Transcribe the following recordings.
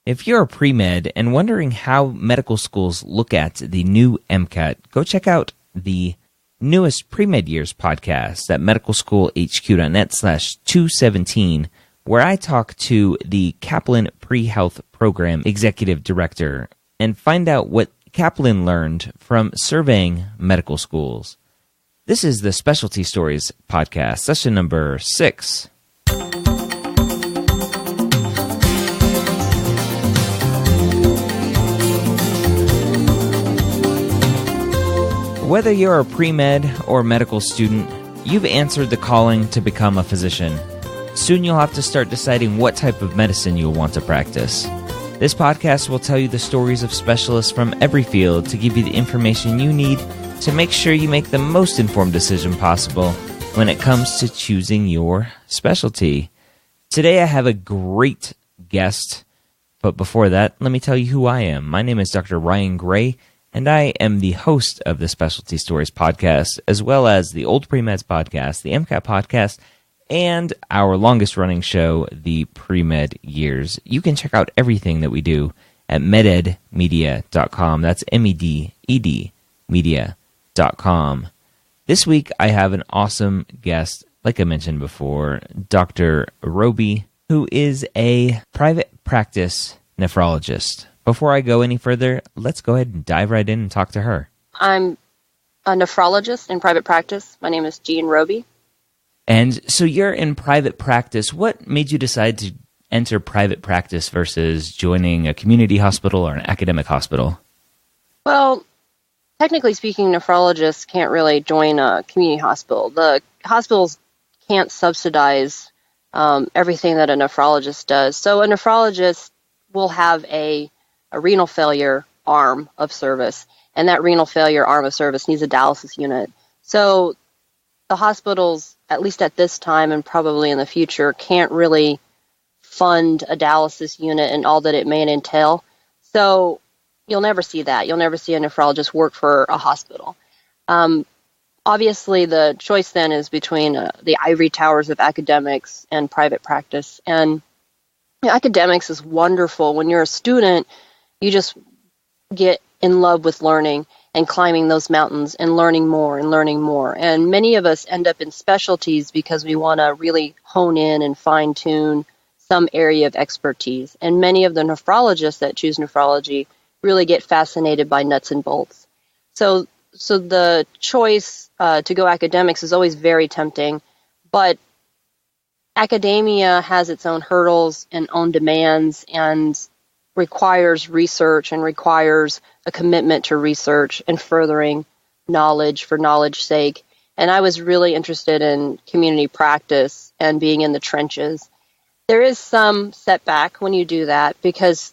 If you're a pre-med and wondering how medical schools look at the new MCAT, go check out the newest pre-med years podcast at medicalschoolhq.net/217, where I talk to the Kaplan Pre-Health Program Executive Director and find out what Kaplan learned from surveying medical schools. This is the Specialty Stories podcast, session number 6. Whether you're a pre-med or medical student, you've answered the calling to become a physician. Soon you'll have to start deciding what type of medicine you'll want to practice. This podcast will tell you the stories of specialists from every field to give you the information you need to make sure you make the most informed decision possible when it comes to choosing your specialty. Today I have a great guest, but before that, let me tell you who I am. My name is Dr. Ryan Gray, and I am the host of the Specialty Stories podcast, as well as the Old Pre-Meds podcast, the MCAT podcast, and our longest-running show, the Pre-Med Years. You can check out everything that we do at mededmedia.com. That's MEDED media.com. This week, I have an awesome guest, like I mentioned before, Dr. Robey, who is a private practice nephrologist. Before I go any further, let's go ahead and dive right in and talk to her. I'm a nephrologist in private practice. My name is Jean Robey. And so you're in private practice. What made you decide to enter private practice versus joining a community hospital or an academic hospital? Well, technically speaking, nephrologists can't really join a community hospital. The hospitals can't subsidize everything that a nephrologist does. So a nephrologist will have a renal failure arm of service, and that renal failure arm of service needs a dialysis unit. So the hospitals, at least at this time and probably in the future, can't really fund a dialysis unit and all that it may entail. So you'll never see that. You'll never see a nephrologist work for a hospital. Obviously, the choice then is between the ivory towers of academics and private practice. And academics is wonderful. When you're a student, you just get in love with learning and climbing those mountains and learning more and learning more. And many of us end up in specialties because we want to really hone in and fine-tune some area of expertise. And many of the nephrologists that choose nephrology really get fascinated by nuts and bolts. So the choice to go academics is always very tempting, but academia has its own hurdles and own demands and requires research and requires a commitment to research and furthering knowledge for knowledge's sake. And I was really interested in community practice and being in the trenches. There is some setback when you do that because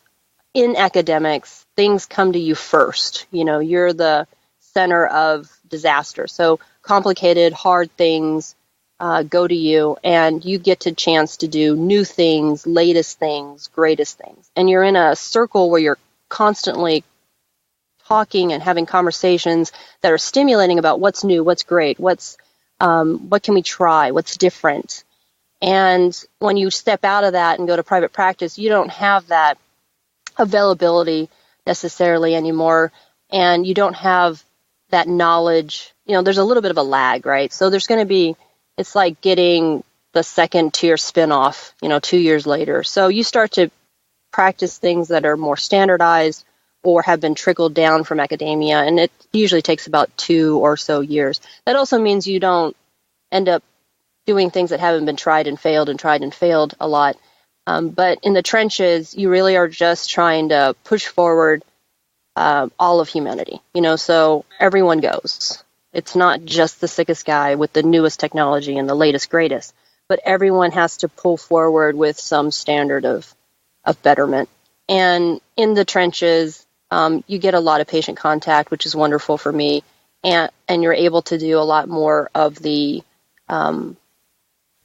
in academics, things come to you first. You know, you're the center of disaster. So complicated, hard things go to you, and you get a chance to do new things, latest things, greatest things. And you're in a circle where you're constantly talking and having conversations that are stimulating about what's new, what's great, what can we try, what's different. And when you step out of that and go to private practice, you don't have that availability necessarily anymore, and you don't have that knowledge. You know, there's a little bit of a lag, right? So there's going to be, it's like getting the second tier spinoff, 2 years later. So you start to practice things that are more standardized or have been trickled down from academia, and it usually takes about 2 or so years. That also means you don't end up doing things that haven't been tried and failed a lot. But in the trenches, you really are just trying to push forward all of humanity, so everyone goes. It's not just the sickest guy with the newest technology and the latest, greatest, but everyone has to pull forward with some standard of betterment. And in the trenches, you get a lot of patient contact, which is wonderful for me, and you're able to do a lot more of the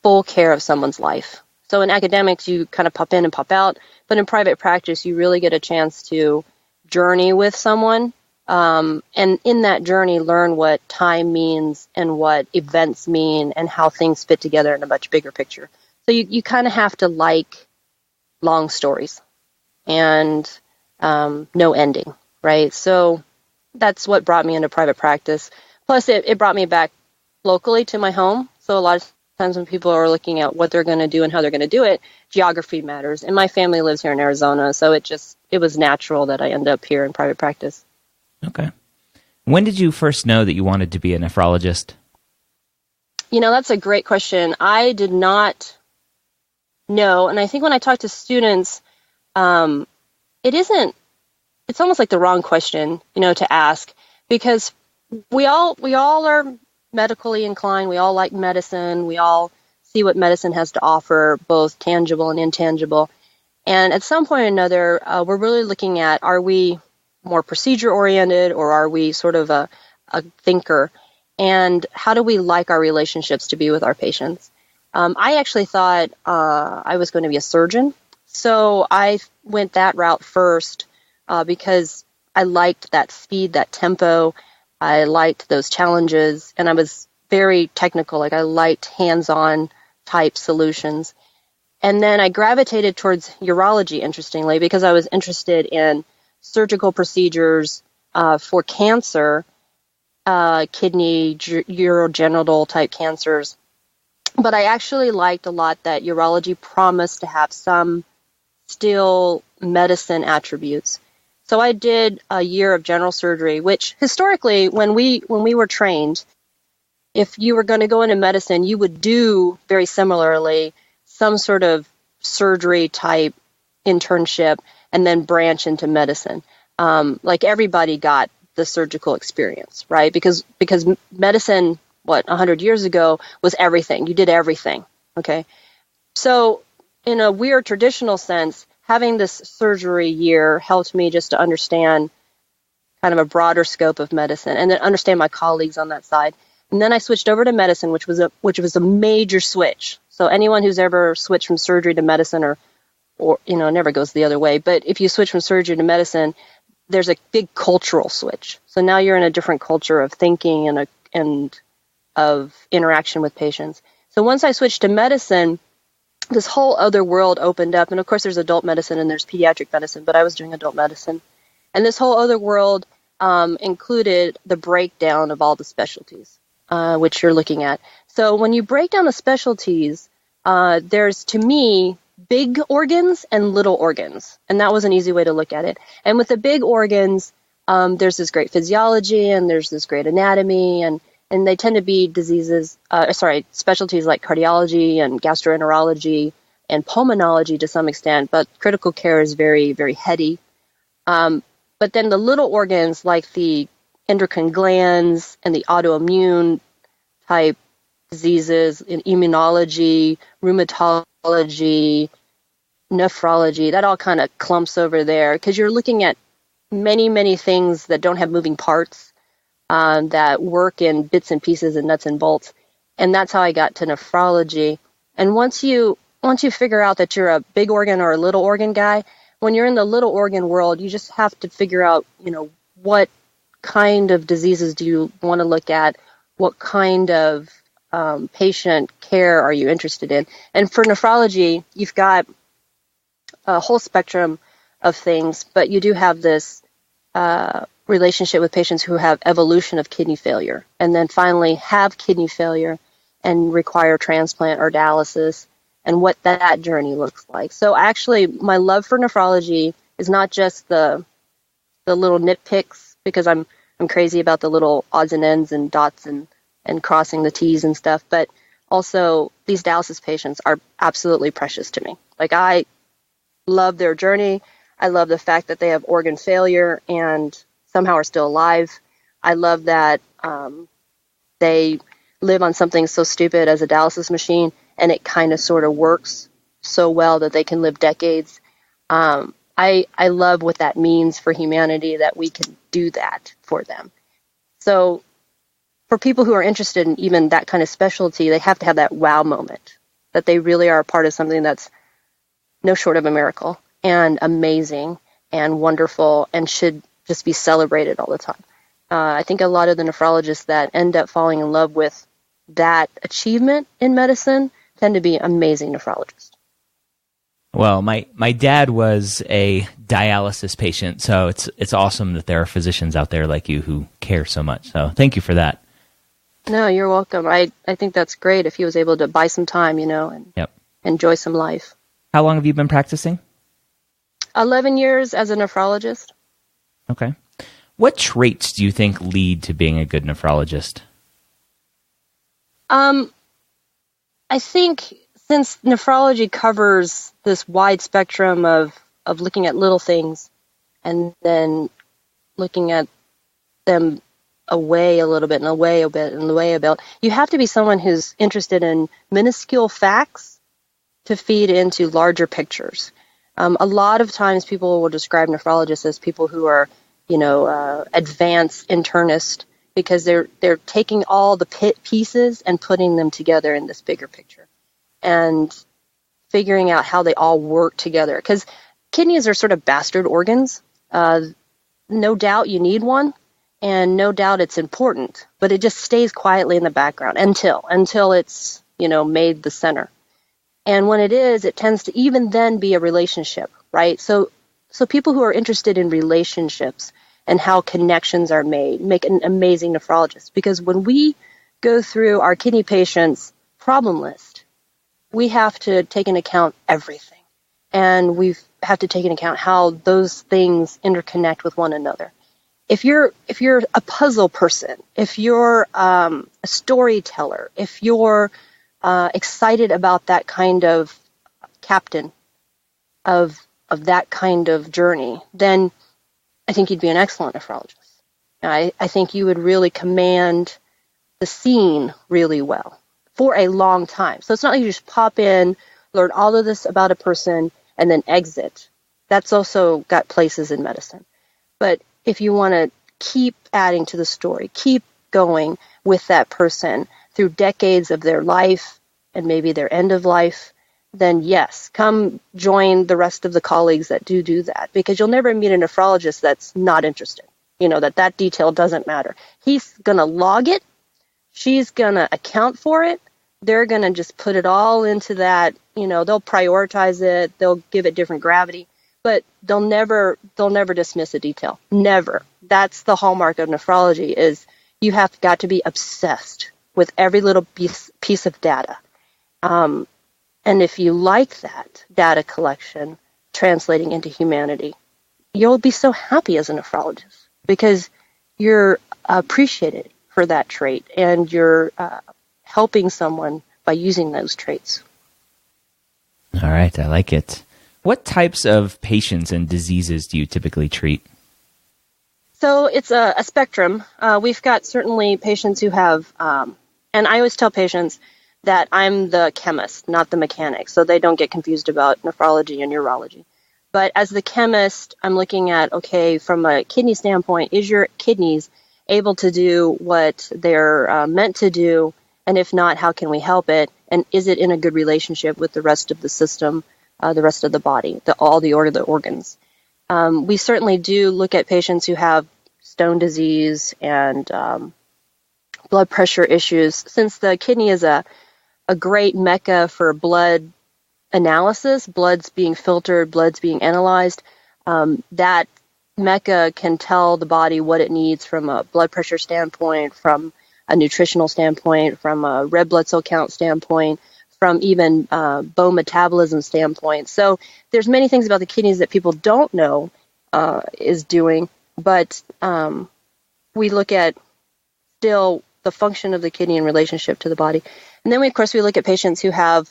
full care of someone's life. So in academics, you kind of pop in and pop out, but in private practice, you really get a chance to journey with someone, and in that journey, learn what time means and what events mean and how things fit together in a much bigger picture. So you kind of have to like long stories. and no ending, right? So that's what brought me into private practice. Plus, it brought me back locally to my home. So a lot of times when people are looking at what they're going to do and how they're going to do it, geography matters. And my family lives here in Arizona, so it was natural that I end up here in private practice. Okay. When did you first know that you wanted to be a nephrologist? That's a great question. I did not know, and I think when I talk to students, it's almost like the wrong question, to ask, because we all are medically inclined. We all like medicine. We all see what medicine has to offer, both tangible and intangible. And at some point or another, we're really looking at, are we more procedure-oriented, or are we sort of a thinker? And how do we like our relationships to be with our patients? I actually thought I was going to be a surgeon. So I went that route first because I liked that speed, that tempo. I liked those challenges, and I was very technical. Like, I liked hands-on type solutions. And then I gravitated towards urology, interestingly, because I was interested in surgical procedures for cancer, kidney, urogenital type cancers. But I actually liked a lot that urology promised to have some still medicine attributes. So I did a year of general surgery, which historically, when we were trained, if you were going to go into medicine, you would do very similarly some sort of surgery type internship and then branch into medicine. Like, everybody got the surgical experience, right? Because medicine, 100 years ago, was everything. You did everything, okay? So in a weird traditional sense, having this surgery year helped me just to understand kind of a broader scope of medicine and then understand my colleagues on that side. And then I switched over to medicine, which was a major switch. So anyone who's ever switched from surgery to medicine, or it never goes the other way, but if you switch from surgery to medicine, there's a big cultural switch. So now you're in a different culture of thinking and of interaction with patients. So once I switched to medicine, this whole other world opened up. And of course, there's adult medicine and there's pediatric medicine, but I was doing adult medicine. And this whole other world included the breakdown of all the specialties, which you're looking at. So when you break down the specialties, there's, to me, big organs and little organs. And that was an easy way to look at it. And with the big organs, there's this great physiology and there's this great anatomy, and they tend to be specialties like cardiology and gastroenterology and pulmonology to some extent, but critical care is very, very heady. But then the little organs like the endocrine glands and the autoimmune type diseases in immunology, rheumatology, nephrology, that all kind of clumps over there because you're looking at many, many things that don't have moving parts. That work in bits and pieces and nuts and bolts. And that's how I got to nephrology. And once you figure out that you're a big organ or a little organ guy, when you're in the little organ world, you just have to figure out, what kind of diseases do you want to look at? What kind of patient care are you interested in? And for nephrology, you've got a whole spectrum of things, but you do have this relationship with patients who have evolution of kidney failure and then finally have kidney failure and require transplant or dialysis, and what that journey looks like. So actually, my love for nephrology is not just the little nitpicks, because I'm crazy about the little odds and ends and dots and crossing the T's and stuff, but also these dialysis patients are absolutely precious to me. Like, I love their journey. I love the fact that they have organ failure and somehow are still alive. I love that they live on something so stupid as a dialysis machine, and it kind of sort of works so well that they can live decades. I love what that means for humanity, that we can do that for them. So for people who are interested in even that kind of specialty, they have to have that wow moment, that they really are a part of something that's no short of a miracle and amazing and wonderful and should just be celebrated all the time. I think a lot of the nephrologists that end up falling in love with that achievement in medicine tend to be amazing nephrologists. Well, my dad was a dialysis patient, so it's awesome that there are physicians out there like you who care so much. So thank you for that. No, you're welcome. I think that's great if he was able to buy some time, and Yep. enjoy some life. How long have you been practicing? 11 years as a nephrologist. Okay. What traits do you think lead to being a good nephrologist? I think since nephrology covers this wide spectrum of looking at little things and then looking at them away a little bit and away a bit and away a bit, you have to be someone who's interested in minuscule facts to feed into larger pictures. A lot of times people will describe nephrologists as people who are, advanced internists because they're taking all the pieces and putting them together in this bigger picture and figuring out how they all work together. Because kidneys are sort of bastard organs. No doubt you need one, and no doubt it's important, but it just stays quietly in the background until it's, made the center. And when it is, it tends to even then be a relationship, right? So people who are interested in relationships and how connections are made make an amazing nephrologist. Because when we go through our kidney patients' problem list, we have to take into account everything. And we have to take into account how those things interconnect with one another. If you're a puzzle person, if you're a storyteller, if you're excited about that kind of captain of that kind of journey, then I think you'd be an excellent nephrologist. I think you would really command the scene really well for a long time. So it's not like you just pop in, learn all of this about a person, and then exit. That's also got places in medicine. But if you want to keep adding to the story, keep going with that person through decades of their life and maybe their end of life, then yes, come join the rest of the colleagues that do that, because you'll never meet a nephrologist that's not interested, that detail doesn't matter. He's going to log it. She's going to account for it. They're going to just put it all into that, they'll prioritize it. They'll give it different gravity, but they'll never dismiss a detail. Never. That's the hallmark of nephrology, is you have got to be obsessed with every little piece of data. And if you like that data collection translating into humanity, you'll be so happy as a nephrologist because you're appreciated for that trait and you're helping someone by using those traits. All right, I like it. What types of patients and diseases do you typically treat? So it's a spectrum. We've got certainly patients who have, and I always tell patients that I'm the chemist, not the mechanic, so they don't get confused about nephrology and urology. But as the chemist, I'm looking at, okay, from a kidney standpoint, is your kidneys able to do what they're meant to do? And if not, how can we help it? And is it in a good relationship with the rest of the system, the rest of the body, all the organs? We certainly do look at patients who have stone disease and blood pressure issues. Since the kidney is a great mecca for blood analysis, blood's being filtered, blood's being analyzed, that mecca can tell the body what it needs from a blood pressure standpoint, from a nutritional standpoint, from a red blood cell count standpoint, from even bone metabolism standpoint. So there's many things about the kidneys that people don't know is doing, but we look at still the function of the kidney in relationship to the body. And then, of course, we look at patients who have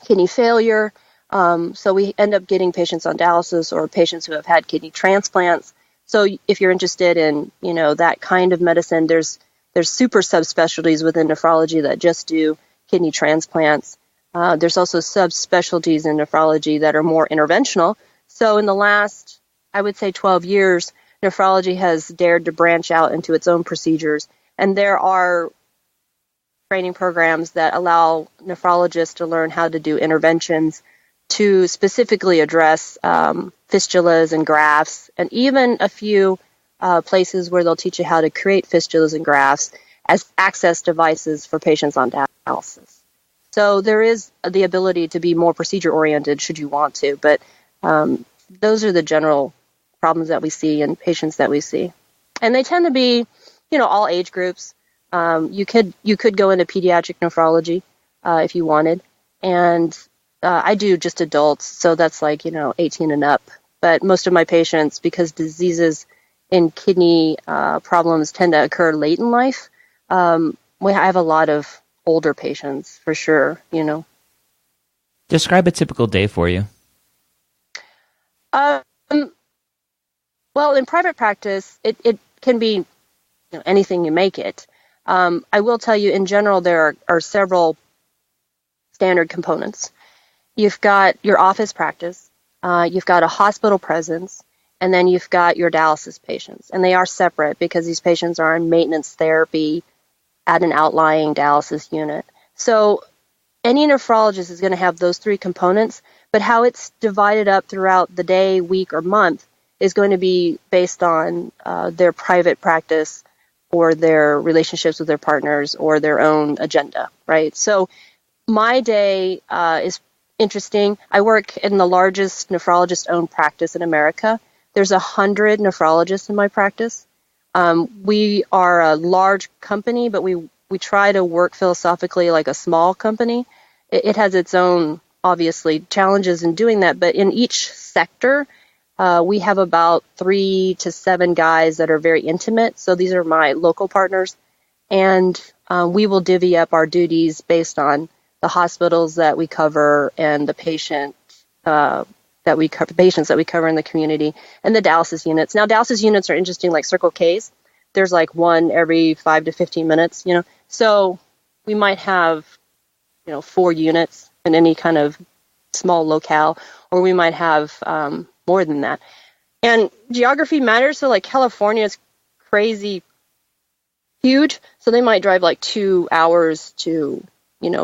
kidney failure. So we end up getting patients on dialysis or patients who have had kidney transplants. So if you're interested in, that kind of medicine, there's super subspecialties within nephrology that just do kidney transplants. There's also subspecialties in nephrology that are more interventional. So in the last, I would say 12 years, nephrology has dared to branch out into its own procedures. And there are training programs that allow nephrologists to learn how to do interventions to specifically address fistulas and grafts, and even a few places where they'll teach you how to create fistulas and grafts as access devices for patients on dialysis. So there is the ability to be more procedure-oriented should you want to, but those are the general problems that we see and patients that we see. And they tend to be, all age groups. You could go into pediatric nephrology if you wanted. And I do just adults, so that's 18 and up. But most of my patients, because diseases in kidney problems tend to occur late in life, I have a lot of older patients for sure, Describe a typical day for you. Well, in private practice, it can be anything you make it. I will tell you, in general, there are several standard components. You've got your office practice, you've got a hospital presence, and then you've got your dialysis patients. And they are separate because these patients are in maintenance therapy at an outlying dialysis unit. So any nephrologist is going to have those three components, but how it's divided up throughout the day, week, or month is going to be based on their private practice or their relationships with their partners or their own agenda, right? So my day is interesting. I work in the largest nephrologist-owned practice in America. There's 100 nephrologists in my practice. We are a large company, but we try to work philosophically like a small company. It has its own, obviously, challenges in doing that, but in each sector, we have about 3 to 7 guys that are very intimate. So these are my local partners, and we will divvy up our duties based on the hospitals that we cover and the patients that we cover in the community, and the dialysis units. Now, dialysis units are interesting, like Circle K's. There's one every 5 to 15 minutes, So we might have, 4 units in any kind of small locale, or we might have more than that. And geography matters. So California is crazy huge. So they might drive 2 hours to,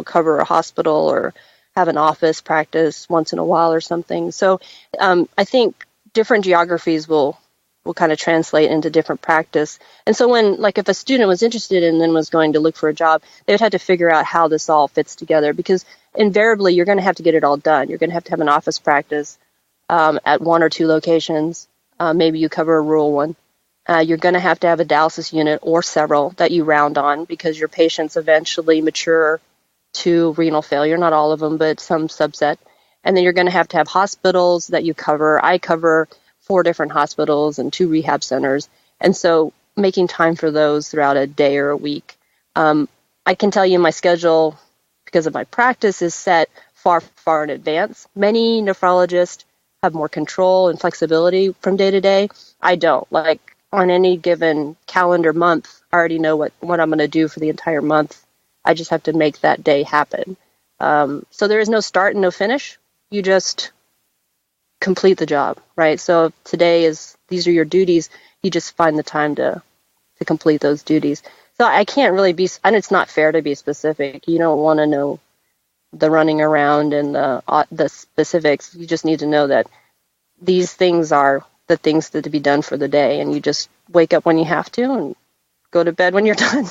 cover a hospital or have an office practice once in a while or something. So I think different geographies will kind of translate into different practice. And so when, if a student was interested and then was going to look for a job, they would have to figure out how this all fits together, because invariably you're going to have to get it all done. You're going to have an office practice at 1 or 2 locations. Maybe you cover a rural one. You're going to have a dialysis unit or several that you round on, because your patients eventually mature to renal failure, not all of them, but some subset. And then you're going to have hospitals that you cover. I cover 4 different hospitals and 2 rehab centers. And so making time for those throughout a day or a week. I can tell you my schedule, because of my practice, is set far, far in advance. Many nephrologists have more control and flexibility from day to day. I don't. On any given calendar month, I already know what I'm going to do for the entire month. I just have to make that day happen. So there is no start and no finish. You just complete the job, right? So if these are your duties, you just find the time to complete those duties. So I can't really and it's not fair to be specific. You don't want to know the running around and the specifics. You just need to know that these things are the things that to be done for the day, and you just wake up when you have to and go to bed when you're done.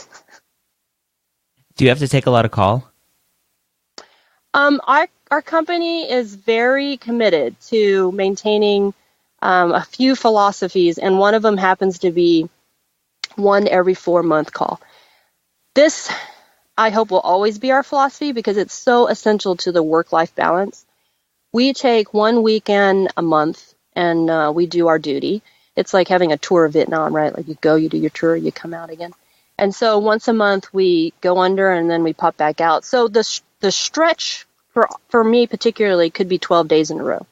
Do you have to take a lot of call? Our company is very committed to maintaining a few philosophies, and one of them happens to be 1 every 4-month call. This, I hope, will always be our philosophy, because it's so essential to the work-life balance. We take 1 weekend a month, and we do our duty. It's like having a tour of Vietnam, right? You go, you do your tour, you come out again. And so once a month we go under and then we pop back out. So the stretch for me particularly could be 12 days in a row.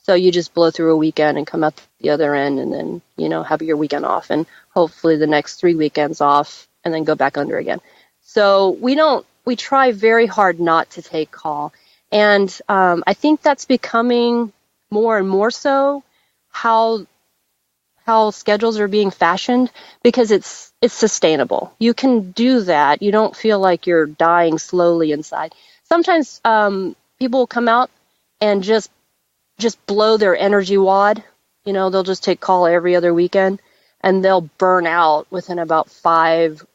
So you just blow through a weekend and come out the other end, and then, have your weekend off, and hopefully the next 3 weekends off, and then go back under again. So we try very hard not to take call. And I think that's becoming more and more so how schedules are being fashioned, because it's sustainable. You can do that. You don't feel like you're dying slowly inside. Sometimes people will come out and just blow their energy wad. They'll just take call every other weekend, and they'll burn out within about 5,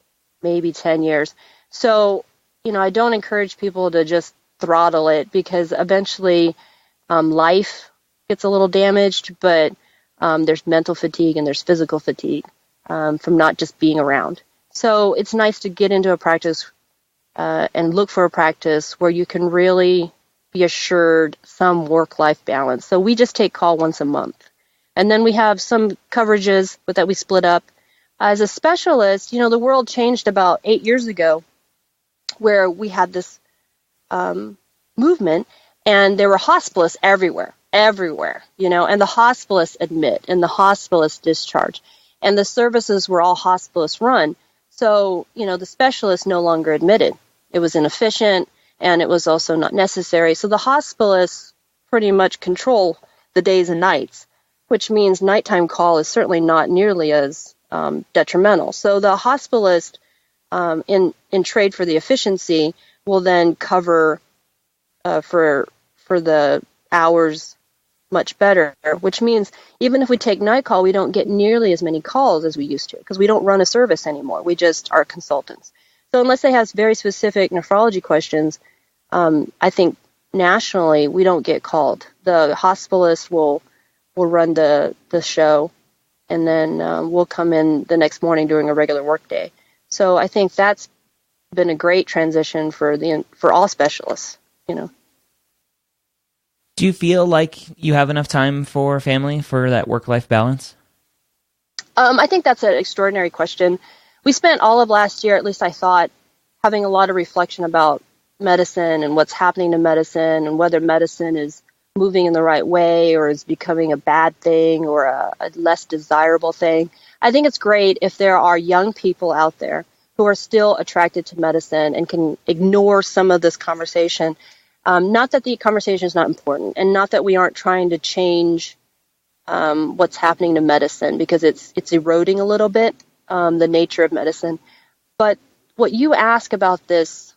maybe 10 years. So, I don't encourage people to just throttle it, because eventually life gets a little damaged, but there's mental fatigue and there's physical fatigue from not just being around. So it's nice to get into a practice and look for a practice where you can really be assured some work-life balance. So we just take call once a month. And then we have some coverages that we split up. As a specialist, the world changed about 8 years ago, where we had this movement, and there were hospitalists everywhere, and the hospitalists admit, and the hospitalists discharge, and the services were all hospitalist run. So, the specialists no longer admitted. It was inefficient, and it was also not necessary. So the hospitalists pretty much control the days and nights, which means nighttime call is certainly not nearly as detrimental. So the hospitalist, in trade for the efficiency, will then cover for the hours much better, which means even if we take night call, we don't get nearly as many calls as we used to, because we don't run a service anymore. We just are consultants. So unless they have very specific nephrology questions, I think nationally we don't get called. The hospitalist will run the show, and then we'll come in the next morning during a regular workday. So I think that's been a great transition for all specialists. Do you feel like you have enough time for family, for that work-life balance? I think that's an extraordinary question. We spent all of last year, at least I thought, having a lot of reflection about medicine and what's happening to medicine, and whether medicine is moving in the right way or is becoming a bad thing or a less desirable thing. I think it's great if there are young people out there who are still attracted to medicine and can ignore some of this conversation. Not that the conversation is not important, and not that we aren't trying to change what's happening to medicine, because it's eroding a little bit, the nature of medicine. But what you ask about this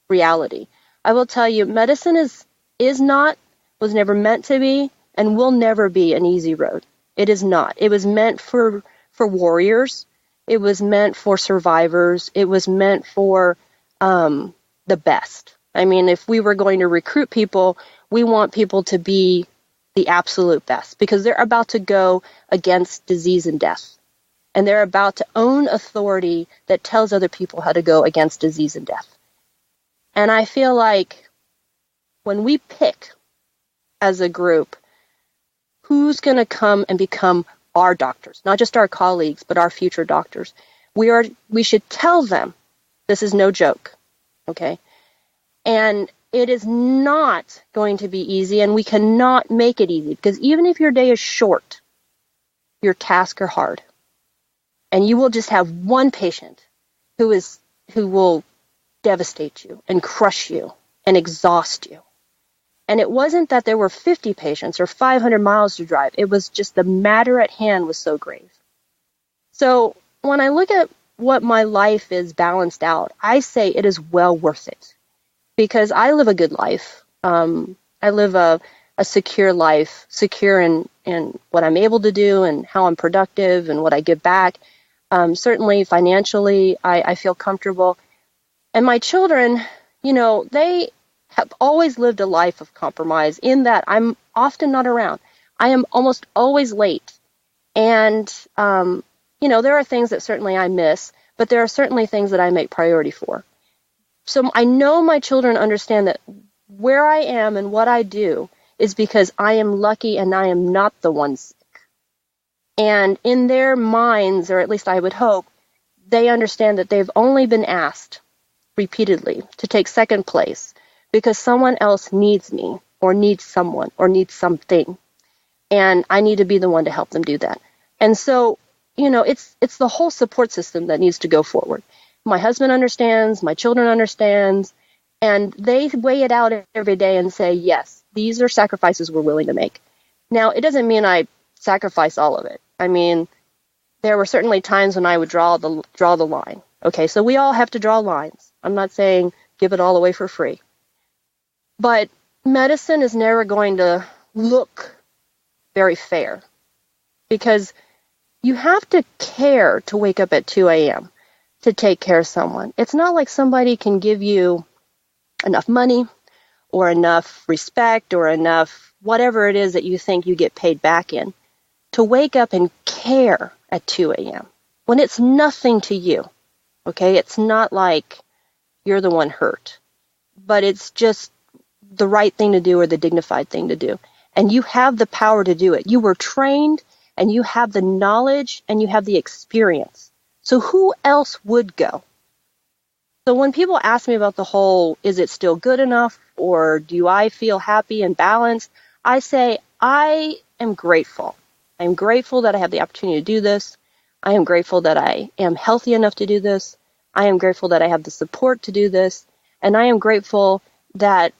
reality, I will tell you, medicine was never meant to be, and will never be an easy road. It is not. It was meant for warriors. It was meant for survivors. It was meant for the best. I mean, if we were going to recruit people, we want people to be the absolute best, because they're about to go against disease and death. And they're about to own authority that tells other people how to go against disease and death. And I feel like when we pick as a group who's going to come and become our doctors, not just our colleagues, but our future doctors, we should tell them this is no joke, okay? And it is not going to be easy, and we cannot make it easy, because even if your day is short, your tasks are hard. And you will just have one patient who will devastate you and crush you and exhaust you. And it wasn't that there were 50 patients or 500 miles to drive. It was just the matter at hand was so grave. So when I look at what my life is balanced out, I say it is well worth it, because I live a good life. I live a secure life, secure in what I'm able to do and how I'm productive and what I give back. Certainly financially, I feel comfortable. And my children, they have always lived a life of compromise, in that I'm often not around. I am almost always late. And, there are things that certainly I miss, but there are certainly things that I make priority for. So I know my children understand that where I am and what I do is because I am lucky and I am not the one sick. And in their minds, or at least I would hope, they understand that they've only been asked repeatedly to take second place because someone else needs me, or needs someone, or needs something. And I need to be the one to help them do that. And so, it's the whole support system that needs to go forward. My husband understands, my children understands, and they weigh it out every day and say, yes, these are sacrifices we're willing to make. Now, it doesn't mean I sacrifice all of it. I mean, there were certainly times when I would draw the line. Okay, so we all have to draw lines. I'm not saying give it all away for free. But medicine is never going to look very fair, because you have to care to wake up at 2 a.m. to take care of someone. It's not like somebody can give you enough money or enough respect or enough whatever it is that you think you get paid back in, to wake up and care at 2 a.m. when it's nothing to you, okay? It's not like you're the one hurt, but it's just the right thing to do or the dignified thing to do. And you have the power to do it. You were trained and you have the knowledge and you have the experience. So who else would go? So when people ask me about the whole, is it still good enough or do I feel happy and balanced? I say, I am grateful. I am grateful that I have the opportunity to do this. I am grateful that I am healthy enough to do this. I am grateful that I have the support to do this. And I am grateful that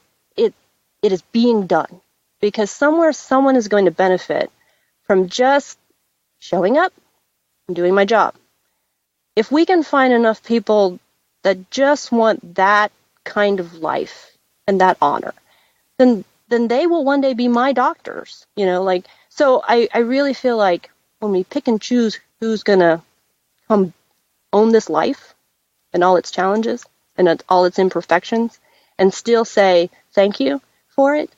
it is being done, because somewhere someone is going to benefit from just showing up and doing my job. If we can find enough people that just want that kind of life and that honor, then they will one day be my doctors, so I really feel like when we pick and choose who's going to come own this life and all its challenges and all its imperfections and still say thank you for it,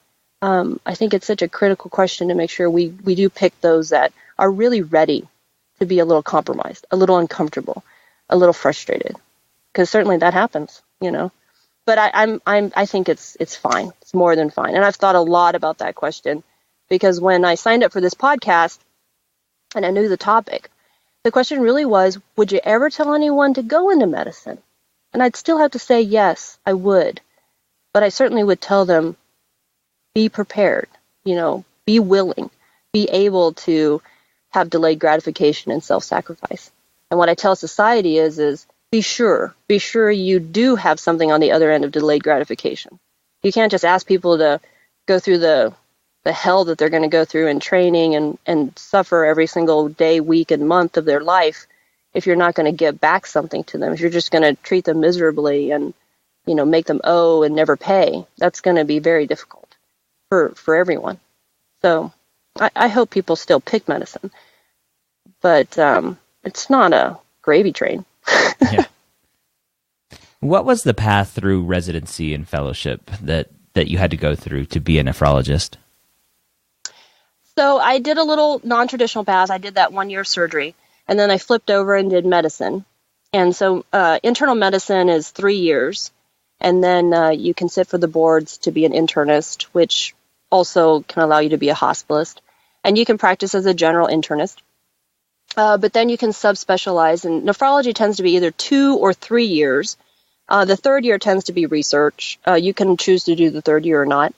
I think it's such a critical question to make sure we do pick those that are really ready to be a little compromised, a little uncomfortable, a little frustrated, because certainly that happens, But I think it's fine. It's more than fine, and I've thought a lot about that question, because when I signed up for this podcast and I knew the topic, the question really was, would you ever tell anyone to go into medicine? And I'd still have to say yes, I would, but I certainly would tell them, be prepared, be willing, be able to have delayed gratification and self-sacrifice. And what I tell society is be sure you do have something on the other end of delayed gratification. You can't just ask people to go through the hell that they're going to go through in training and suffer every single day, week, and month of their life if you're not going to give back something to them. If you're just going to treat them miserably and, make them owe and never pay, that's going to be very difficult for everyone. So I hope people still pick medicine, but it's not a gravy train. Yeah. What was the path through residency and fellowship that you had to go through to be a nephrologist? So I did a little non-traditional path. I did that 1 year surgery, and then I flipped over and did medicine. And so internal medicine is 3 years, and then you can sit for the boards to be an internist, which also can allow you to be a hospitalist. And you can practice as a general internist. But then you can subspecialize, and nephrology tends to be either 2 or 3 years. The third year tends to be research. You can choose to do the third year or not.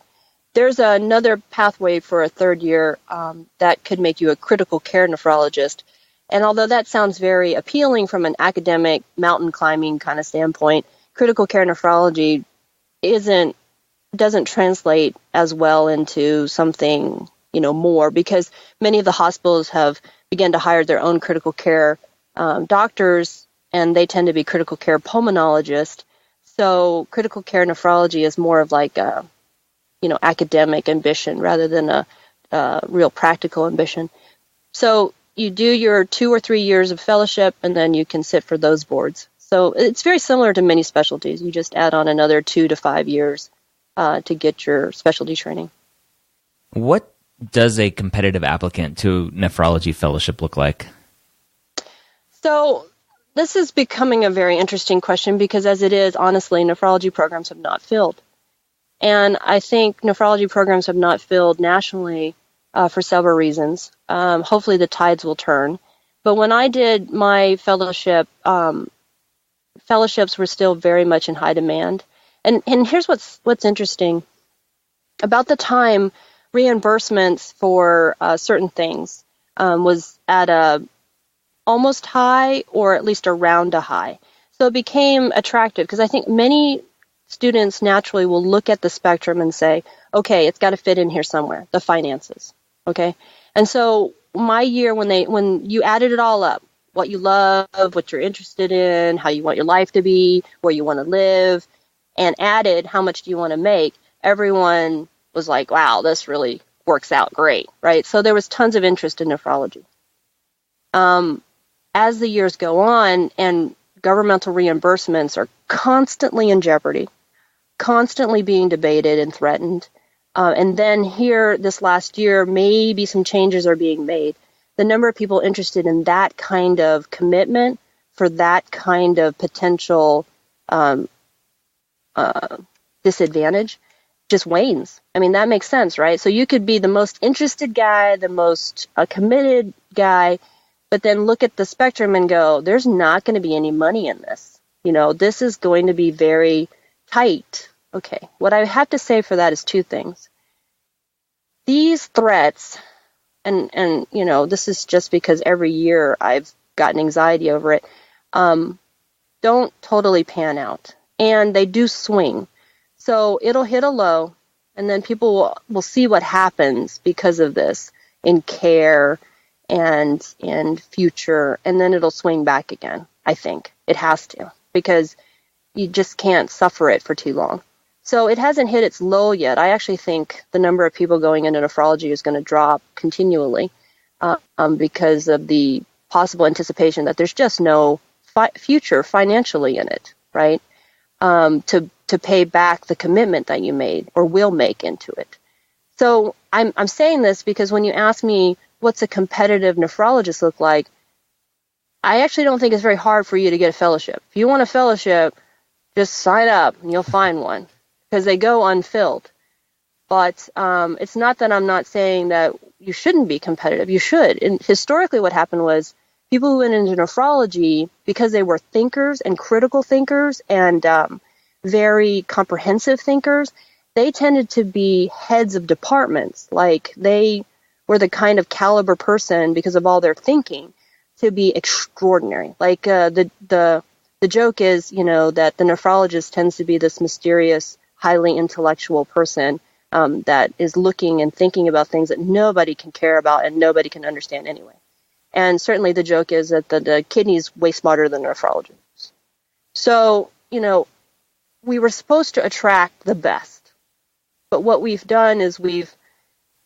There's another pathway for a third year that could make you a critical care nephrologist. And although that sounds very appealing from an academic mountain climbing kind of standpoint, critical care nephrology doesn't translate as well into something, more, because many of the hospitals have begun to hire their own critical care doctors, and they tend to be critical care pulmonologists. So critical care nephrology is more of like a, academic ambition rather than a real practical ambition. So you do your 2 or 3 years of fellowship, and then you can sit for those boards. So it's very similar to many specialties. You just add on another 2 to 5 years to get your specialty training. What does a competitive applicant to nephrology fellowship look like? So this is becoming a very interesting question, because as it is, honestly, nephrology programs have not filled. And I think nephrology programs have not filled nationally for several reasons. Hopefully the tides will turn. But when I did my fellowship, fellowships were still very much in high demand. And here's what's interesting. About the time reimbursements for certain things was at a almost high, or at least around a high. So it became attractive, because I think many students naturally will look at the spectrum and say, okay, it's got to fit in here somewhere, the finances, okay? And so my year, when you added it all up, what you love, what you're interested in, how you want your life to be, where you want to live, and added how much do you want to make, everyone was like, wow, this really works out great, right? So there was tons of interest in nephrology. As the years go on and governmental reimbursements are constantly in jeopardy, constantly being debated and threatened. And then here, this last year, maybe some changes are being made. The number of people interested in that kind of commitment for that kind of potential disadvantage just wanes. I mean, that makes sense, right? So you could be the most interested guy, the most committed guy, but then look at the spectrum and go, there's not going to be any money in this. This is going to be very tight. Okay, what I have to say for that is two things. These threats, and this is just because every year I've gotten anxiety over it, don't totally pan out. And they do swing. So it'll hit a low, and then people will see what happens because of this in care and in future, and then it'll swing back again, I think. It has to, because you just can't suffer it for too long. So it hasn't hit its low yet. I actually think the number of people going into nephrology is going to drop continually because of the possible anticipation that there's just no future financially in it, right? To pay back the commitment that you made or will make into it. So I'm saying this because when you ask me what's a competitive nephrologist look like, I actually don't think it's very hard for you to get a fellowship. If you want a fellowship, just sign up and you'll find one, because they go unfilled. But it's not that I'm not saying that you shouldn't be competitive. You should. And historically what happened was people who went into nephrology, because they were thinkers and critical thinkers and very comprehensive thinkers, they tended to be heads of departments. Like they were the kind of caliber person, because of all their thinking, to be extraordinary. Like the joke is, that the nephrologist tends to be this mysterious, highly intellectual person that is looking and thinking about things that nobody can care about and nobody can understand anyway. And certainly the joke is that the kidney's way smarter than the nephrologist. So, we were supposed to attract the best. But what we've done is we've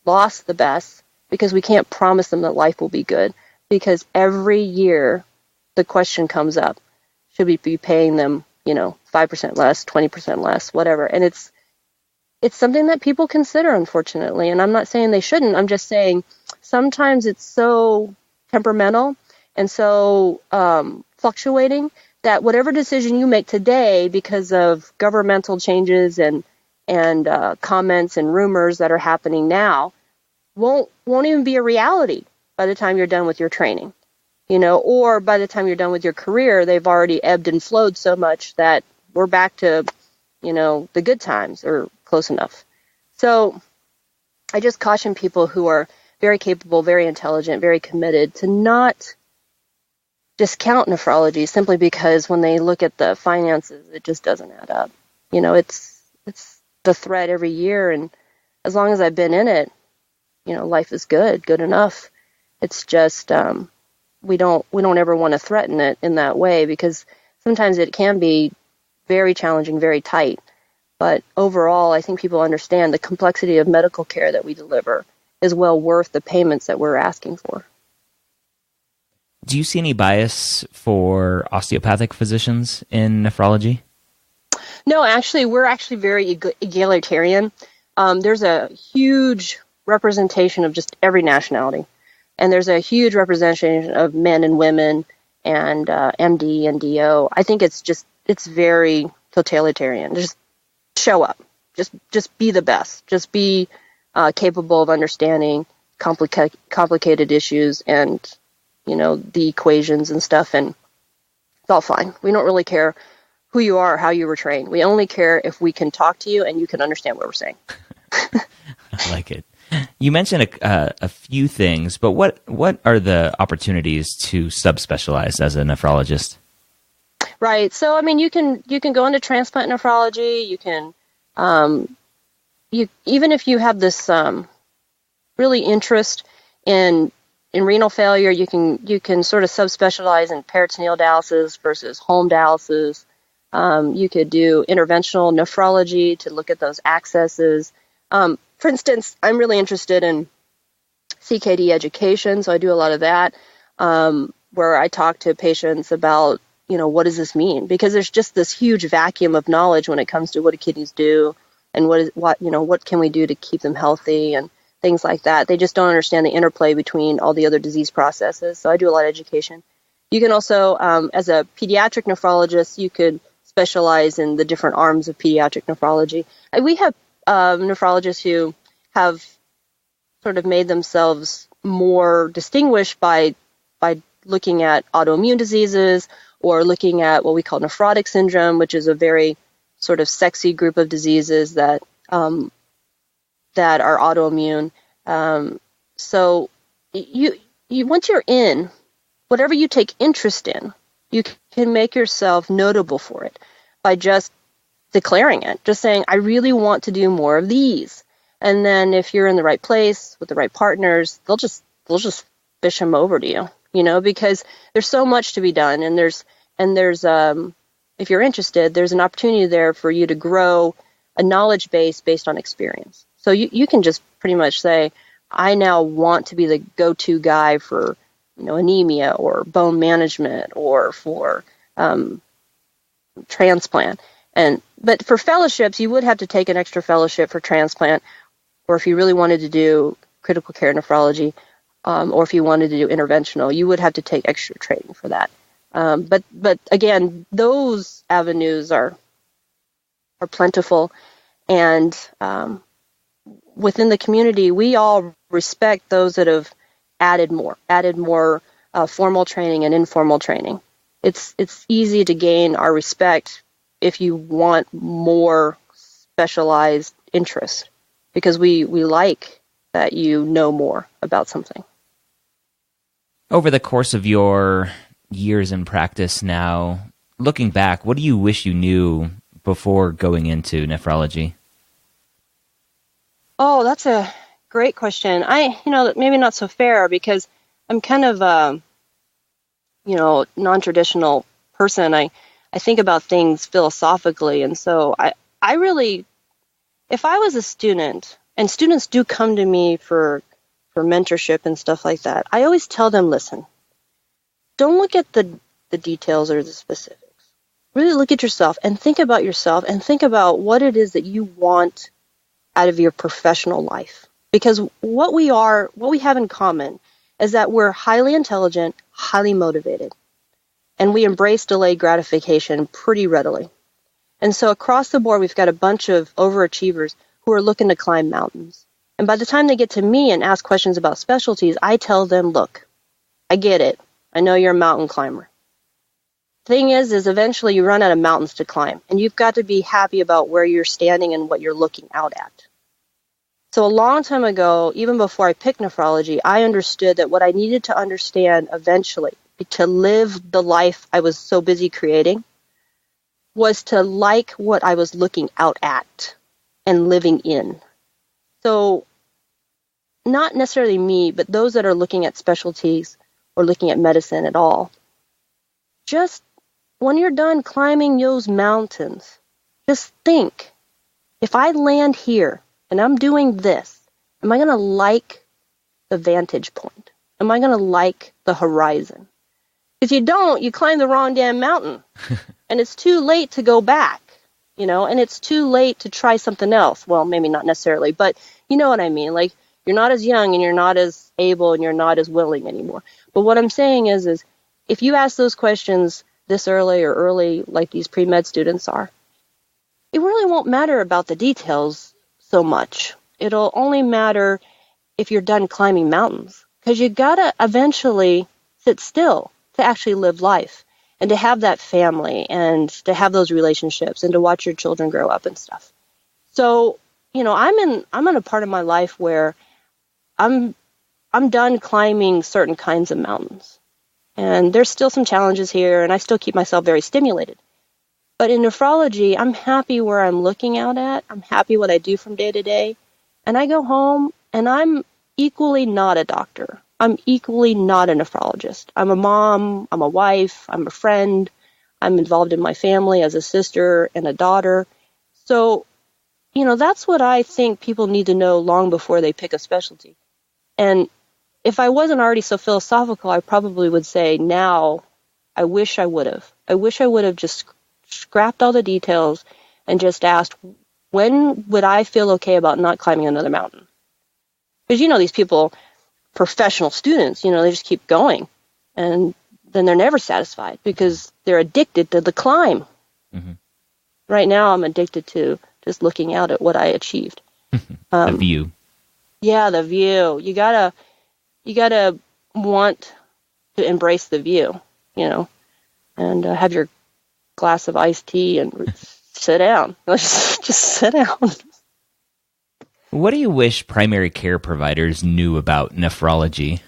lost the best because we can't promise them that life will be good. Because every year the question comes up, should we be paying them, 5% less, 20% less, whatever. And it's something that people consider, unfortunately. And I'm not saying they shouldn't. I'm just saying sometimes it's so temperamental and so fluctuating that whatever decision you make today because of governmental changes and comments and rumors that are happening now won't even be a reality by the time you're done with your training, or by the time you're done with your career, they've already ebbed and flowed so much that we're back to, the good times or close enough. So I just caution people who are very capable, very intelligent, very committed to not discount nephrology simply because when they look at the finances, it just doesn't add up. It's the threat every year, and as long as I've been in it, life is good enough. It's just we don't ever want to threaten it in that way, because sometimes it can be very challenging, very tight. But overall, I think people understand the complexity of medical care that we deliver is well worth the payments that we're asking for. Do you see any bias for osteopathic physicians in nephrology? No, actually, we're very egalitarian. There's a huge representation of just every nationality. And there's a huge representation of men and women and MD and DO. I think it's very totalitarian. Just show up. Just be the best. Just be capable of understanding complicated issues and, the equations and stuff. And it's all fine. We don't really care who you are or how you were trained. We only care if we can talk to you and you can understand what we're saying. I like it. You mentioned a few things, but what are the opportunities to subspecialize as a nephrologist? Right. So, you can go into transplant nephrology. You can, even if you have this really interest in renal failure, you can sort of subspecialize in peritoneal dialysis versus home dialysis. You could do interventional nephrology to look at those accesses. For instance, I'm really interested in CKD education, so I do a lot of that, where I talk to patients about, what does this mean? Because there's just this huge vacuum of knowledge when it comes to what do kidneys do and what can we do to keep them healthy and things like that. They just don't understand the interplay between all the other disease processes. So I do a lot of education. You can also, as a pediatric nephrologist, you could specialize in the different arms of pediatric nephrology. We have nephrologists who have sort of made themselves more distinguished by looking at autoimmune diseases or looking at what we call nephrotic syndrome, which is a very sort of sexy group of diseases that are autoimmune. So you once you're in, whatever you take interest in, you can make yourself notable for it by just declaring it, just saying, I really want to do more of these. And then if you're in the right place with the right partners, they'll just fish them over to you, because there's so much to be done. And there's if you're interested, there's an opportunity there for you to grow a knowledge base based on experience. So you can just pretty much say, I now want to be the go-to guy for, anemia or bone management or for transplant. But for fellowships, you would have to take an extra fellowship for transplant, or if you really wanted to do critical care nephrology, or if you wanted to do interventional, you would have to take extra training for that. But again, those avenues are plentiful, and within the community, we all respect those that have added more formal training and informal training. It's easy to gain our respect if you want more specialized interest, because we like that you know more about something. Over the course of your years in practice now, looking back, what do you wish you knew before going into nephrology? Oh, that's a great question. Maybe not so fair, because I'm kind of a, non-traditional person. I think about things philosophically. And so I really, if I was a student, and students do come to me for mentorship and stuff like that, I always tell them, listen, don't look at the details or the specifics. Really look at yourself and think about what it is that you want out of your professional life. Because what we have in common is that we're highly intelligent, highly motivated, and we embrace delayed gratification pretty readily. And so across the board, we've got a bunch of overachievers who are looking to climb mountains. And by the time they get to me and ask questions about specialties, I tell them, look, I get it. I know you're a mountain climber. Thing is eventually you run out of mountains to climb, and you've got to be happy about where you're standing and what you're looking out at. So a long time ago, even before I picked nephrology, I understood that what I needed to understand eventually to live the life I was so busy creating was to like what I was looking out at and living in. So not necessarily me, but those that are looking at specialties or looking at medicine at all, just when you're done climbing those mountains, just think, if I land here and I'm doing this, am I going to like the vantage point? Am I going to like the horizon? If you don't, you climb the wrong damn mountain. And it's too late to go back, and it's too late to try something else. Well, maybe not necessarily, but you know what I mean. Like, you're not as young and you're not as able and you're not as willing anymore. But what I'm saying is if you ask those questions this early, like these pre-med students are, it really won't matter about the details so much. It'll only matter if you're done climbing mountains, because you gotta eventually sit still to actually live life and to have that family and to have those relationships and to watch your children grow up and stuff. So, I'm in a part of my life where I'm done climbing certain kinds of mountains. And there's still some challenges here, and I still keep myself very stimulated. But in nephrology, I'm happy where I'm looking out at. I'm happy what I do from day to day. And I go home, and I'm equally not a doctor. I'm equally not a nephrologist. I'm a mom, I'm a wife, I'm a friend. I'm involved in my family as a sister and a daughter. So, that's what I think people need to know long before they pick a specialty. And if I wasn't already so philosophical, I probably would say now I wish I would have. I wish I would have just scrapped all the details and just asked, when would I feel okay about not climbing another mountain? Because, these people, professional students, they just keep going. And then they're never satisfied because they're addicted to the climb. Mm-hmm. Right now, I'm addicted to just looking out at what I achieved. The view. Yeah, the view. You gotta want to embrace the view, and have your glass of iced tea and sit down. Just sit down. What do you wish primary care providers knew about nephrology?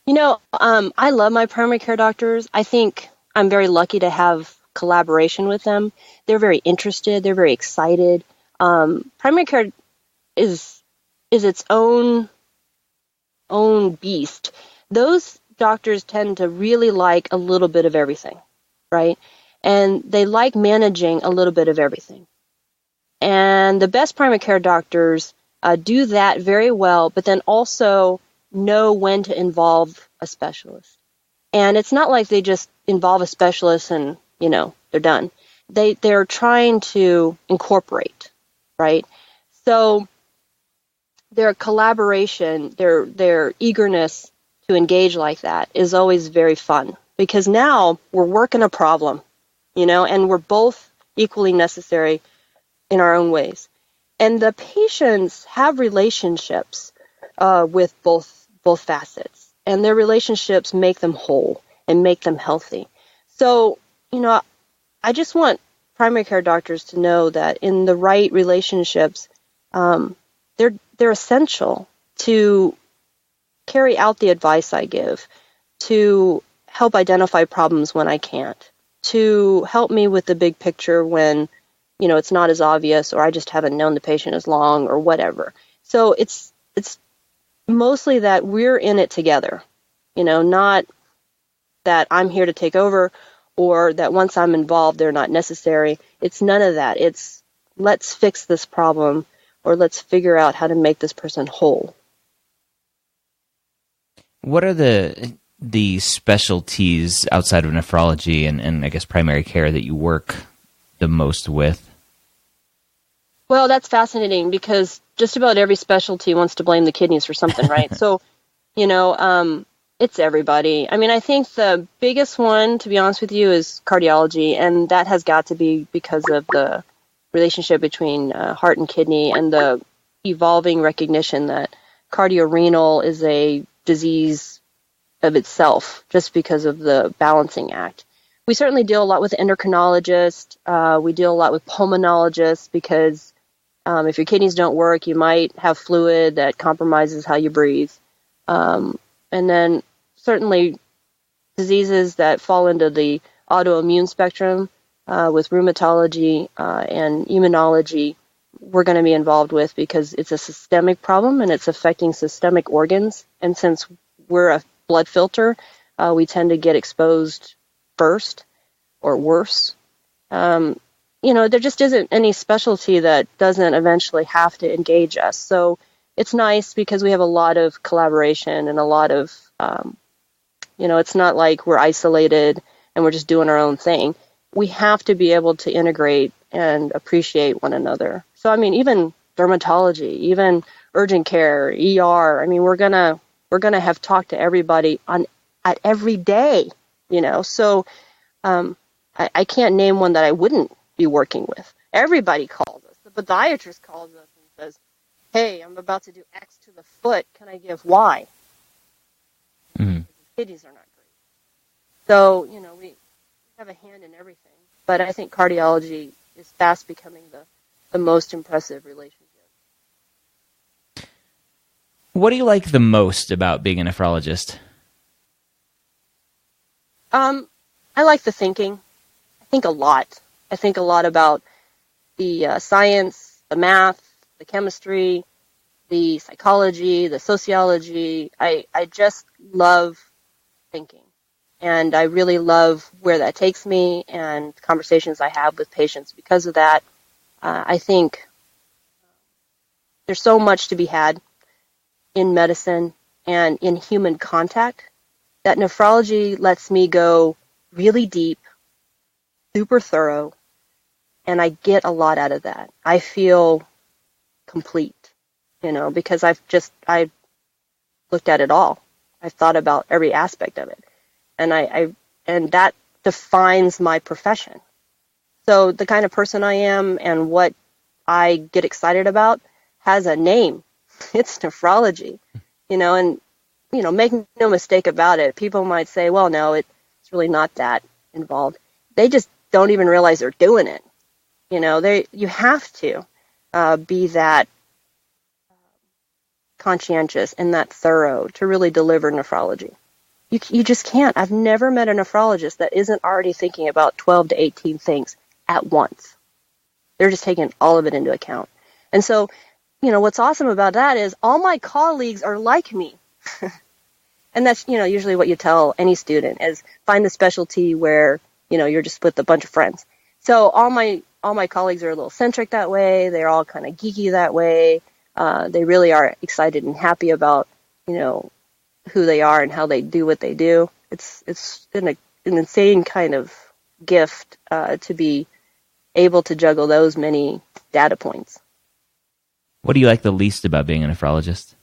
I love my primary care doctors. I think I'm very lucky to have collaboration with them. They're very interested. They're very excited. Primary care is its own beast. Those doctors tend to really like a little bit of everything, right? And they like managing a little bit of everything. And the best primary care doctors do that very well, but then also know when to involve a specialist. And it's not like they just involve a specialist and, they're done. They're trying to incorporate, right? So their collaboration, their eagerness to engage like that is always very fun, because now we're working a problem, and we're both equally necessary in our own ways. And the patients have relationships with both facets, and their relationships make them whole and make them healthy. So, I just want primary care doctors to know that in the right relationships, they're essential to carry out the advice I give, to help identify problems when I can't, to help me with the big picture when, it's not as obvious, or I just haven't known the patient as long, or whatever. So it's mostly that we're in it together, not that I'm here to take over, or that once I'm involved, they're not necessary. It's none of that. It's let's fix this problem, or let's figure out how to make this person whole. What are the specialties outside of nephrology and I guess primary care that you work the most with? Well, that's fascinating, because just about every specialty wants to blame the kidneys for something, right? So, it's everybody. I mean, I think the biggest one, to be honest with you, is cardiology, and that has got to be because of the relationship between heart and kidney, and the evolving recognition that cardiorenal is a disease of itself just because of the balancing act. We certainly deal a lot with endocrinologists. We deal a lot with pulmonologists, because if your kidneys don't work, you might have fluid that compromises how you breathe. And then certainly diseases that fall into the autoimmune spectrum with rheumatology and immunology, we're going to be involved with, because it's a systemic problem and it's affecting systemic organs. And since we're a blood filter, we tend to get exposed first or worse. There just isn't any specialty that doesn't eventually have to engage us. So it's nice because we have a lot of collaboration and a lot of, it's not like we're isolated and we're just doing our own thing. We have to be able to integrate and appreciate one another. So, I mean, even dermatology, even urgent care, ER, I mean, we're gonna have talked to everybody at every day, So I can't name one that I wouldn't be working with. Everybody calls us. The podiatrist calls us and says, hey, I'm about to do X to the foot. Can I give Y? Mm-hmm. Kidneys are not great. So, we have a hand in everything. But I think cardiology is fast becoming the most impressive relationship. What do you like the most about being a nephrologist? I like the thinking. I think a lot. I think a lot about the science, the math, the chemistry, the psychology, the sociology. I just love thinking. And I really love where that takes me and conversations I have with patients because of that. I think there's so much to be had in medicine and in human contact that nephrology lets me go really deep, super thorough, and I get a lot out of that. I feel complete, because I've looked at it all. I've thought about every aspect of it. And that defines my profession. So the kind of person I am and what I get excited about has a name. It's nephrology, and, make no mistake about it. People might say, well, no, it's really not that involved. They just don't even realize they're doing it. You have to be that conscientious and that thorough to really deliver nephrology. You just can't. I've never met a nephrologist that isn't already thinking about 12 to 18 things at once. They're just taking all of it into account. And so, what's awesome about that is all my colleagues are like me. And that's, usually what you tell any student is find the specialty where, you're just with a bunch of friends. So all my colleagues are a little centric that way. They're all kind of geeky that way. They really are excited and happy about, who they are and how they do what they do. It's an insane kind of gift to be able to juggle those many data points. What do you like the least about being a nephrologist?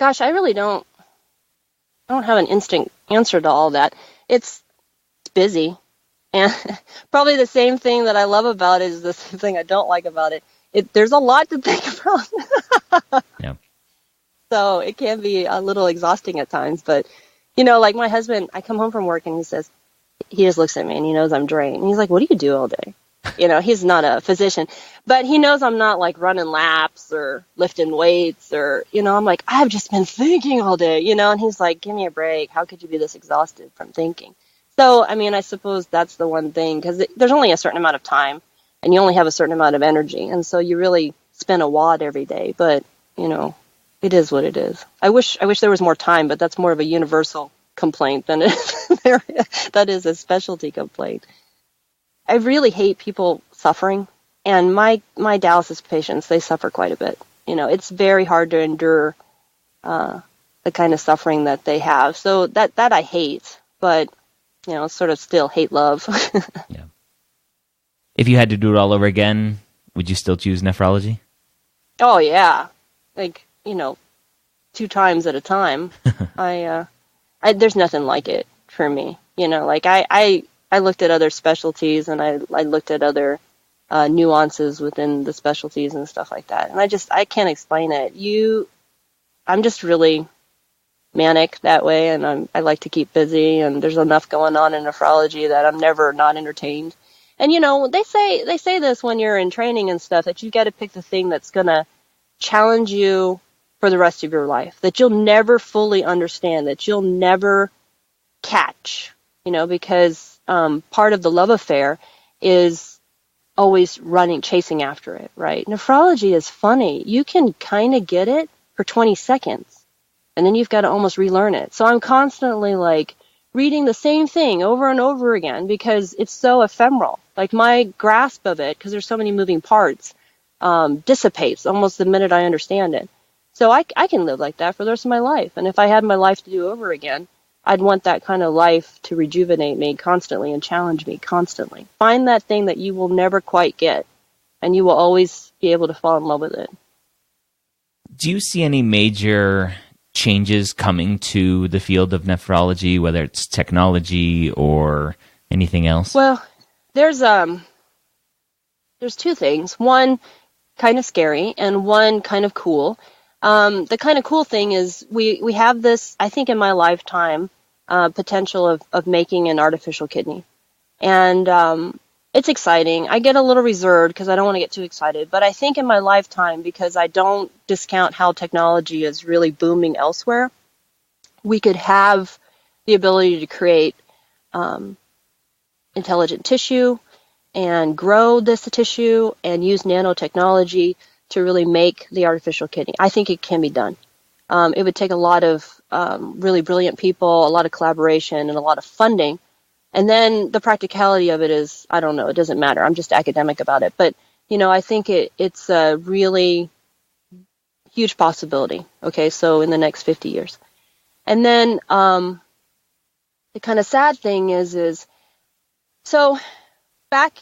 Gosh, I really don't have an instant answer to all that. It's busy. And probably the same thing that I love about it is the same thing I don't like about it. There's a lot to think about. Yeah. So it can be a little exhausting at times. But, like my husband, I come home from work and he just looks at me and he knows I'm drained. And he's like, what do you do all day? He's not a physician, but he knows I'm not like running laps or lifting weights or, I'm like, I've just been thinking all day, and he's like, give me a break. How could you be this exhausted from thinking? So, I suppose that's the one thing, because there's only a certain amount of time and you only have a certain amount of energy. And so you really spend a wad every day, but, it is what it is. I wish there was more time, but that's more of a universal complaint than that is a specialty complaint. I really hate people suffering, and my dialysis patients, they suffer quite a bit. It's very hard to endure the kind of suffering that they have. So that I hate, but sort of still hate love. Yeah. If you had to do it all over again, would you still choose nephrology? Oh yeah, 2 times at a time. There's nothing like it for me. I looked at other specialties and I looked at other nuances within the specialties and stuff like that. And I can't explain it. I'm just really manic that way, and I like to keep busy, and there's enough going on in nephrology that I'm never not entertained. And they say this when you're in training and stuff, that you got to pick the thing that's going to challenge you for the rest of your life, that you'll never fully understand, that you'll never catch, because part of the love affair is always chasing after it, right? Nephrology is funny. You can kind of get it for 20 seconds. And then you've got to almost relearn it. So I'm constantly reading the same thing over and over again because it's so ephemeral. Like my grasp of it, because there's so many moving parts, dissipates almost the minute I understand it. So I can live like that for the rest of my life. And if I had my life to do over again, I'd want that kind of life to rejuvenate me constantly and challenge me constantly. Find that thing that you will never quite get, and you will always be able to fall in love with it. Do you see any major changes coming to the field of nephrology, whether it's technology or anything else? Well, there's 2 things. One kind of scary and one kind of cool. The kind of cool thing is we have this, I think in my lifetime, potential of making an artificial kidney. And it's exciting. I get a little reserved because I don't want to get too excited. But I think in my lifetime, because I don't discount how technology is really booming elsewhere, we could have the ability to create intelligent tissue and grow this tissue and use nanotechnology to really make the artificial kidney. I think it can be done. It would take a lot of really brilliant people, a lot of collaboration, and a lot of funding. And then the practicality of it is, I don't know, it doesn't matter. I'm just academic about it. But, I think it's a really huge possibility. Okay, so in the next 50 years. And then the kind of sad thing is so back,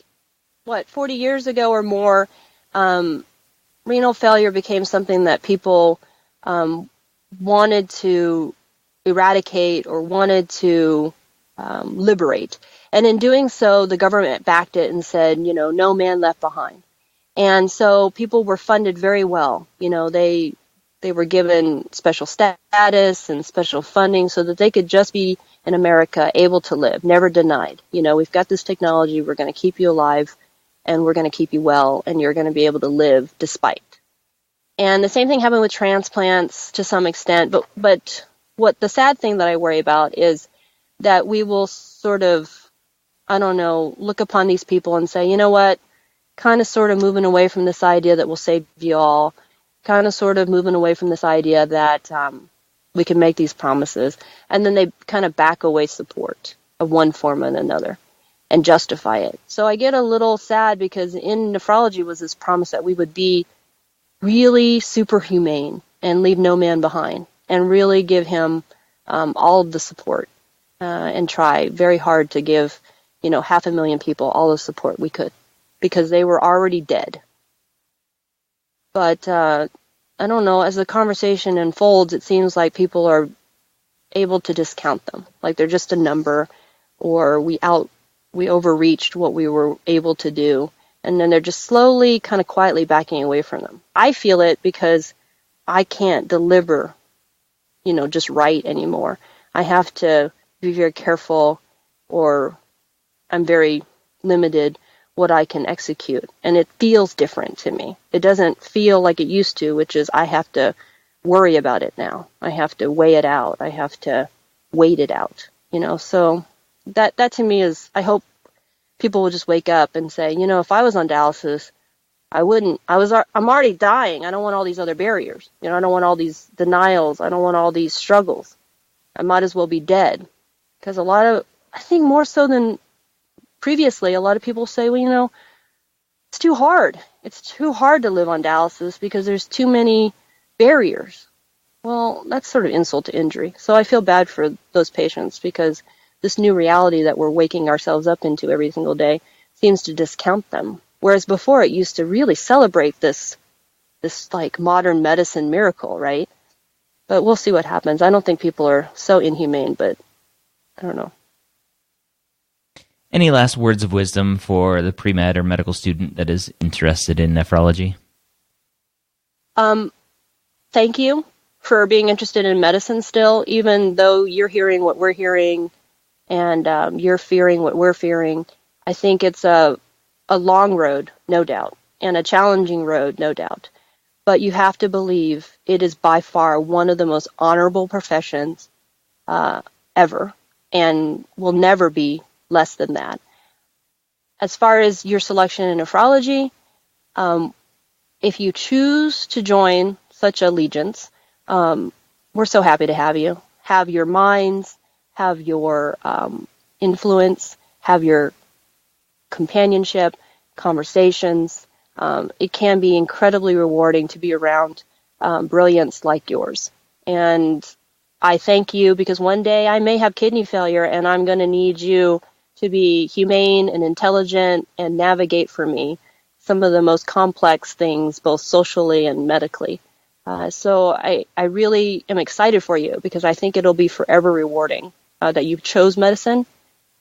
40 years ago or more, renal failure became something that people wanted to eradicate or wanted to liberate. And in doing so, the government backed it and said, no man left behind. And so people were funded very well. They were given special status and special funding so that they could just be in America able to live, never denied. We've got this technology, we're going to keep you alive, and we're going to keep you well, and you're going to be able to live despite. And the same thing happened with transplants to some extent, but what the sad thing that I worry about is that we will sort of, look upon these people and say, you know what, kind of sort of moving away from this idea that we'll save you all, kind of sort of moving away from this idea that we can make these promises, and then they kind of back away support of one form and another and justify it. So I get a little sad because in nephrology was this promise that we would be really superhumane and leave no man behind and really give him all of the support and try very hard to give 500,000 people all the support we could because they were already dead. But I don't know, as the conversation unfolds, it seems like people are able to discount them, like they're just a number, or we overreached what we were able to do, and then they're just slowly, kind of quietly backing away from them. I feel it because I can't deliver, just right anymore. I have to be very careful, or I'm very limited what I can execute, and it feels different to me. It doesn't feel like it used to, which is I have to worry about it now. I have to weigh it out. I have to wait it out, so that to me is, I hope people will just wake up and say, if I was on dialysis, I'm already dying. I don't want all these other barriers. I don't want all these denials. I don't want all these struggles. I might as well be dead. Because I think more so than previously, a lot of people say, well, it's too hard. It's too hard to live on dialysis because there's too many barriers. Well, that's sort of insult to injury. So I feel bad for those patients because this new reality that we're waking ourselves up into every single day seems to discount them. Whereas before it used to really celebrate this like modern medicine miracle, right? But we'll see what happens. I don't think people are so inhumane, but I don't know. Any last words of wisdom for the pre-med or medical student that is interested in nephrology? Thank you for being interested in medicine still, even though you're hearing what we're hearing and you're fearing what we're fearing. I think it's a long road, no doubt, and a challenging road, no doubt. But you have to believe it is by far one of the most honorable professions ever, and will never be less than that. As far as your selection in nephrology, if you choose to join such allegiance, we're so happy to have you. Have your minds, have your influence, have your companionship, conversations. It can be incredibly rewarding to be around brilliance like yours. And I thank you because one day I may have kidney failure and I'm going to need you to be humane and intelligent and navigate for me some of the most complex things, both socially and medically. So I really am excited for you because I think it'll be forever rewarding that you chose medicine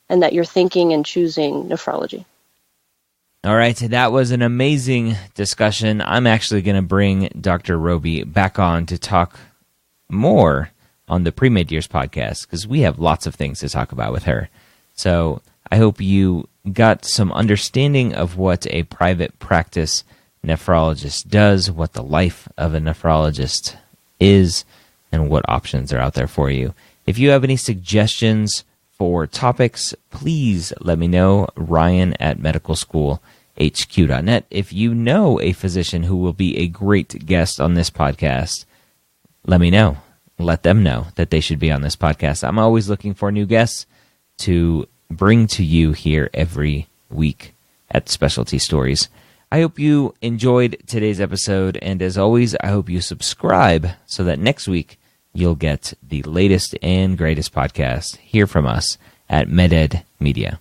and that you're thinking and choosing nephrology. All right, that was an amazing discussion. I'm actually going to bring Dr. Robey back on to talk more on the Pre-Med Years podcast because we have lots of things to talk about with her. So I hope you got some understanding of what a private practice nephrologist does, what the life of a nephrologist is, and what options are out there for you. If you have any suggestions for topics, please let me know, ryan@medicalschoolhq.net. If you know a physician who will be a great guest on this podcast, let me know. Let them know that they should be on this podcast. I'm always looking for new guests to bring to you here every week at Specialty Stories. I hope you enjoyed today's episode, and as always, I hope you subscribe so that next week you'll get the latest and greatest podcast here from us at MedEd Media.